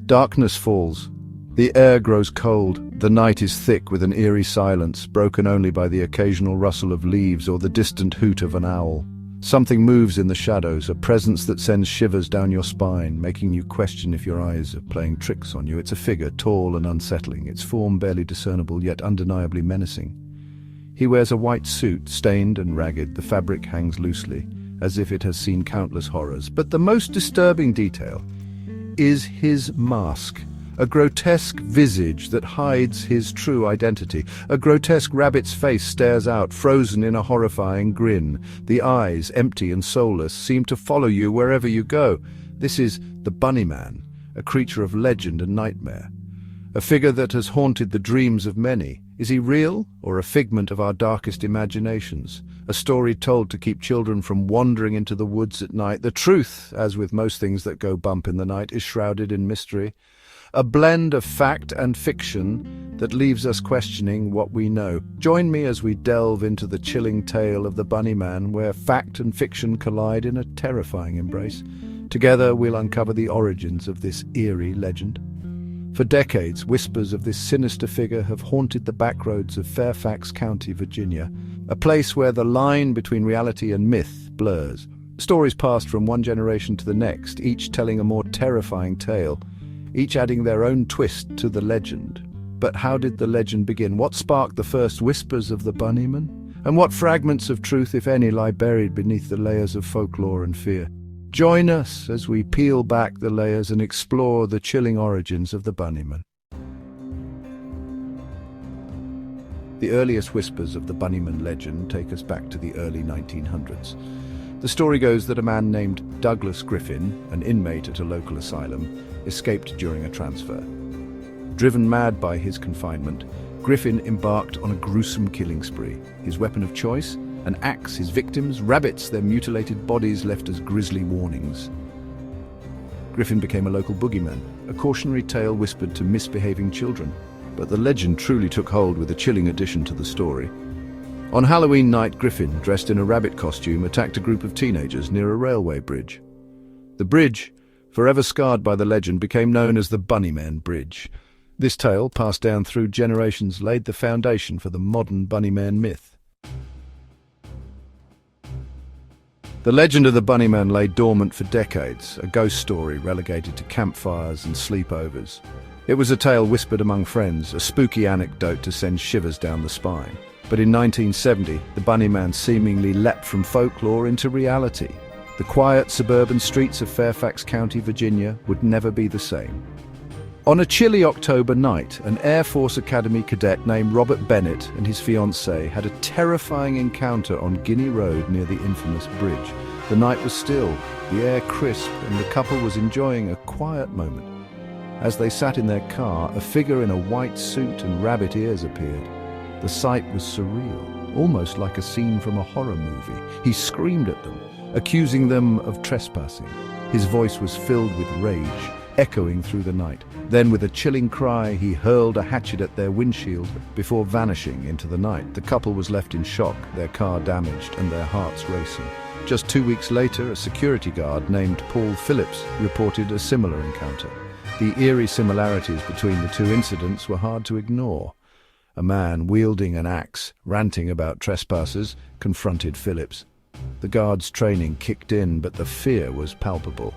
Darkness falls. The air grows cold. The night is thick with an eerie silence, broken only by the occasional rustle of leaves or the distant hoot of an owl. Something moves in the shadows, a presence that sends shivers down your spine, making you question if your eyes are playing tricks on you. It's a figure, tall and unsettling, its form barely discernible, yet undeniably menacing. He wears a white suit, stained and ragged. The fabric hangs loosely, as if it has seen countless horrors. But the most disturbing detail is his mask. A grotesque visage that hides his true identity. A grotesque rabbit's face stares out, frozen in a horrifying grin. The eyes, empty and soulless, seem to follow you wherever you go. This is the Bunnyman, a creature of legend and nightmare. A figure that has haunted the dreams of many. Is he real, or a figment of our darkest imaginations? A story told to keep children from wandering into the woods at night. The truth, as with most things that go bump in the night, is shrouded in mystery. A blend of fact and fiction that leaves us questioning what we know. Join me as we delve into the chilling tale of the Bunnyman, where fact and fiction collide in a terrifying embrace. Together we'll uncover the origins of this eerie legend. For decades, whispers of this sinister figure have haunted the backroads of Fairfax County, Virginia, a place where the line between reality and myth blurs. Stories passed from one generation to the next, each telling a more terrifying tale, each adding their own twist to the legend. But how did the legend begin? What sparked the first whispers of the Bunnyman? And what fragments of truth, if any, lie buried beneath the layers of folklore and fear? Join us as we peel back the layers and explore the chilling origins of the Bunnyman. The earliest whispers of the Bunnyman legend take us back to the early 1900s. The story goes that a man named Douglas Griffin, an inmate at a local asylum, escaped during a transfer. Driven mad by his confinement, Griffin embarked on a gruesome killing spree. His weapon of choice? An axe. His victims? Rabbits, their mutilated bodies left as grisly warnings. Griffin became a local boogeyman, a cautionary tale whispered to misbehaving children. But the legend truly took hold with a chilling addition to the story. On Halloween night, Griffin, dressed in a rabbit costume, attacked a group of teenagers near a railway bridge. The bridge, forever scarred by the legend, became known as the Bunnyman Bridge. This tale, passed down through generations, laid the foundation for the modern Bunnyman myth. The legend of the Bunnyman lay dormant for decades, a ghost story relegated to campfires and sleepovers. It was a tale whispered among friends, a spooky anecdote to send shivers down the spine. But in 1970, the Bunnyman seemingly leapt from folklore into reality. The quiet suburban streets of Fairfax County, Virginia, would never be the same. On a chilly October night, an Air Force Academy cadet named Robert Bennett and his fiancée had a terrifying encounter on Guinea Road near the infamous bridge. The night was still, the air crisp, and the couple was enjoying a quiet moment. As they sat in their car, a figure in a white suit and rabbit ears appeared. The sight was surreal, almost like a scene from a horror movie. He screamed at them, accusing them of trespassing. His voice was filled with rage, echoing through the night. Then, with a chilling cry, he hurled a hatchet at their windshield before vanishing into the night. The couple was left in shock, their car damaged and their hearts racing. Just 2 weeks later, a security guard named Paul Phillips reported a similar encounter. The eerie similarities between the two incidents were hard to ignore. A man wielding an axe, ranting about trespassers, confronted Phillips. The guard's training kicked in, but the fear was palpable.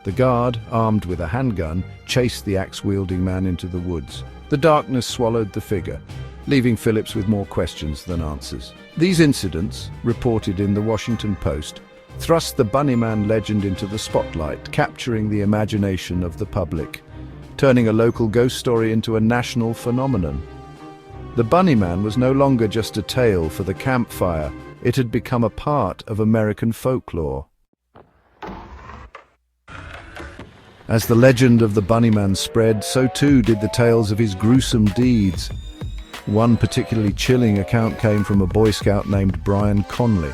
The guard, armed with a handgun, chased the axe-wielding man into the woods. The darkness swallowed the figure, leaving Phillips with more questions than answers. These incidents, reported in the Washington Post, thrust the Bunnyman legend into the spotlight, capturing the imagination of the public, turning a local ghost story into a national phenomenon. The Bunnyman was no longer just a tale for the campfire. It had become a part of American folklore. As the legend of the Bunnyman spread, so too did the tales of his gruesome deeds. One particularly chilling account came from a Boy Scout named Brian Conley.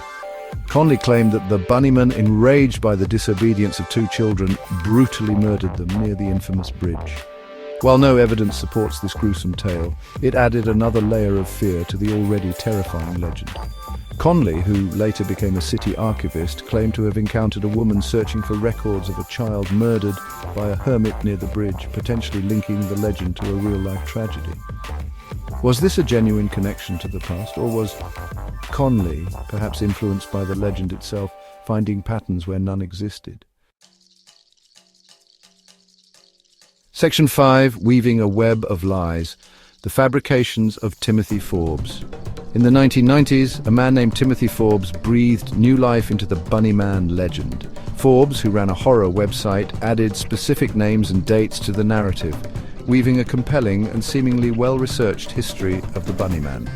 Conley claimed that the Bunnyman, enraged by the disobedience of 2 children, brutally murdered them near the infamous bridge. While no evidence supports this gruesome tale, it added another layer of fear to the already terrifying legend. Conley, who later became a city archivist, claimed to have encountered a woman searching for records of a child murdered by a hermit near the bridge, potentially linking the legend to a real-life tragedy. Was this a genuine connection to the past, or was Conley, perhaps influenced by the legend itself, finding patterns where none existed? Section 5. Weaving a Web of Lies. The Fabrications of Timothy Forbes. In the 1990s, a man named Timothy Forbes breathed new life into the Bunnyman legend. Forbes, who ran a horror website, added specific names and dates to the narrative, weaving a compelling and seemingly well-researched history of the Bunnyman.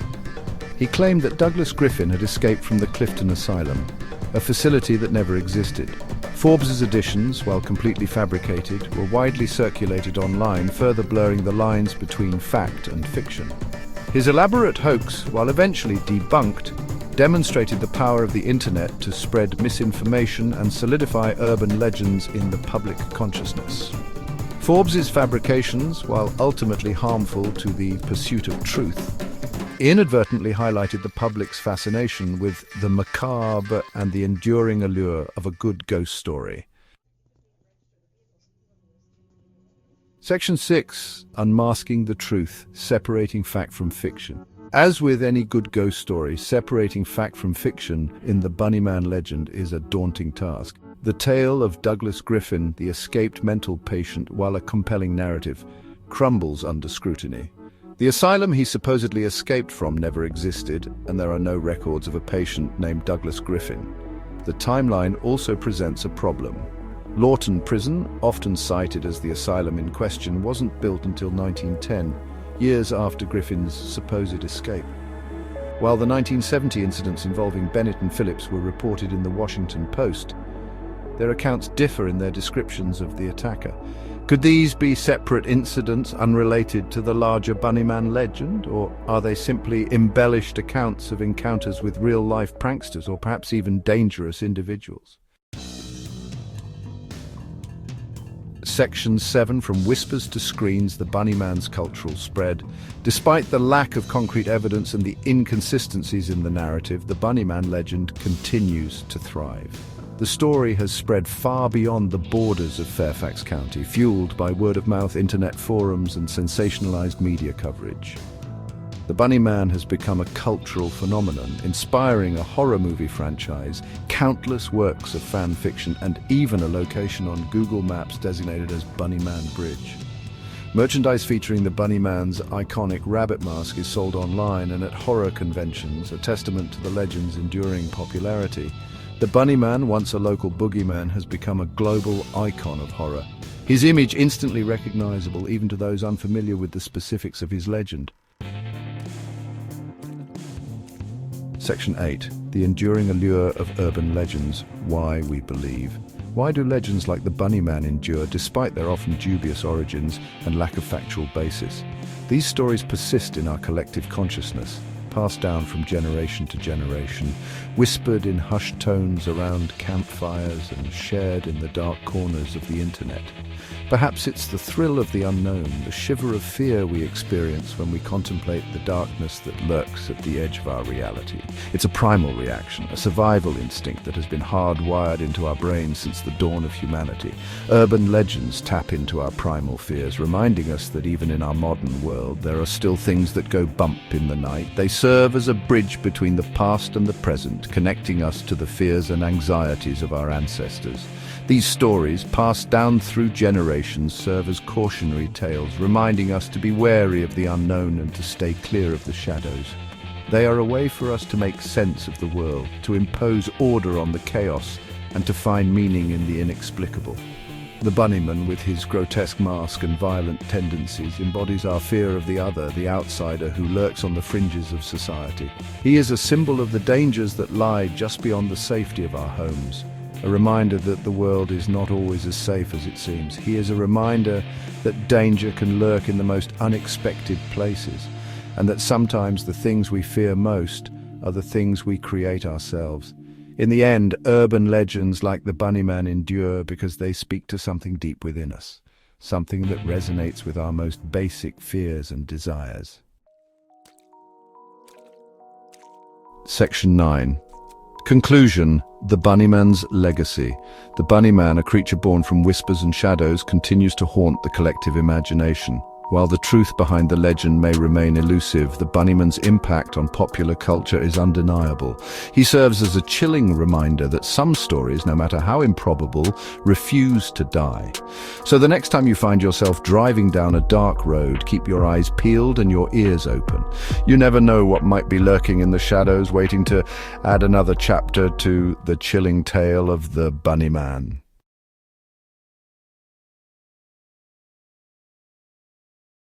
He claimed that Douglas Griffin had escaped from the Clifton Asylum, a facility that never existed. Forbes's editions, while completely fabricated, were widely circulated online, further blurring the lines between fact and fiction. His elaborate hoax, while eventually debunked, demonstrated the power of the internet to spread misinformation and solidify urban legends in the public consciousness. Forbes's fabrications, while ultimately harmful to the pursuit of truth, inadvertently highlighted the public's fascination with the macabre and the enduring allure of a good ghost story. Section 6. Unmasking the truth, separating fact from fiction. As with any good ghost story, separating fact from fiction in the Bunnyman legend is a daunting task. The tale of Douglas Griffin, the escaped mental patient, while a compelling narrative, crumbles under scrutiny. The asylum he supposedly escaped from never existed, and there are no records of a patient named Douglas Griffin. The timeline also presents a problem. Lawton Prison, often cited as the asylum in question, wasn't built until 1910, years after Griffin's supposed escape. While the 1970 incidents involving Bennett and Phillips were reported in the Washington Post, their accounts differ in their descriptions of the attacker. Could these be separate incidents unrelated to the larger Bunnyman legend, or are they simply embellished accounts of encounters with real-life pranksters or perhaps even dangerous individuals? Section 7. From whispers to screens, the Bunnyman's cultural spread. Despite the lack of concrete evidence and the inconsistencies in the narrative, the Bunnyman legend continues to thrive. The story has spread far beyond the borders of Fairfax County, fueled by word-of-mouth internet forums and sensationalized media coverage. The Bunnyman has become a cultural phenomenon, inspiring a horror movie franchise, countless works of fan fiction, and even a location on Google Maps designated as Bunnyman Bridge. Merchandise featuring the Bunnyman's iconic rabbit mask is sold online and at horror conventions, a testament to the legend's enduring popularity. The Bunnyman, once a local boogeyman, has become a global icon of horror. His image instantly recognizable even to those unfamiliar with the specifics of his legend. Section 8. The enduring allure of urban legends. Why we believe. Why do legends like the Bunnyman endure despite their often dubious origins and lack of factual basis? These stories persist in our collective consciousness, passed down from generation to generation, whispered in hushed tones around campfires and shared in the dark corners of the internet. Perhaps it's the thrill of the unknown, the shiver of fear we experience when we contemplate the darkness that lurks at the edge of our reality. It's a primal reaction, a survival instinct that has been hardwired into our brains since the dawn of humanity. Urban legends tap into our primal fears, reminding us that even in our modern world, there are still things that go bump in the night. They serve as a bridge between the past and the present, connecting us to the fears and anxieties of our ancestors. These stories, passed down through generations, serve as cautionary tales, reminding us to be wary of the unknown and to stay clear of the shadows. They are a way for us to make sense of the world, to impose order on the chaos, and to find meaning in the inexplicable. The Bunnyman, with his grotesque mask and violent tendencies, embodies our fear of the other, the outsider who lurks on the fringes of society. He is a symbol of the dangers that lie just beyond the safety of our homes. A reminder that the world is not always as safe as it seems. He is a reminder that danger can lurk in the most unexpected places, and that sometimes the things we fear most are the things we create ourselves. In the end, urban legends like the Bunnyman endure because they speak to something deep within us, something that resonates with our most basic fears and desires. Section 9. Conclusion: the Bunnyman's legacy. The Bunnyman, a creature born from whispers and shadows, continues to haunt the collective imagination. While the truth behind the legend may remain elusive, the Bunnyman's impact on popular culture is undeniable. He serves as a chilling reminder that some stories, no matter how improbable, refuse to die. So the next time you find yourself driving down a dark road, keep your eyes peeled and your ears open. You never know what might be lurking in the shadows, waiting to add another chapter to the chilling tale of the Bunnyman.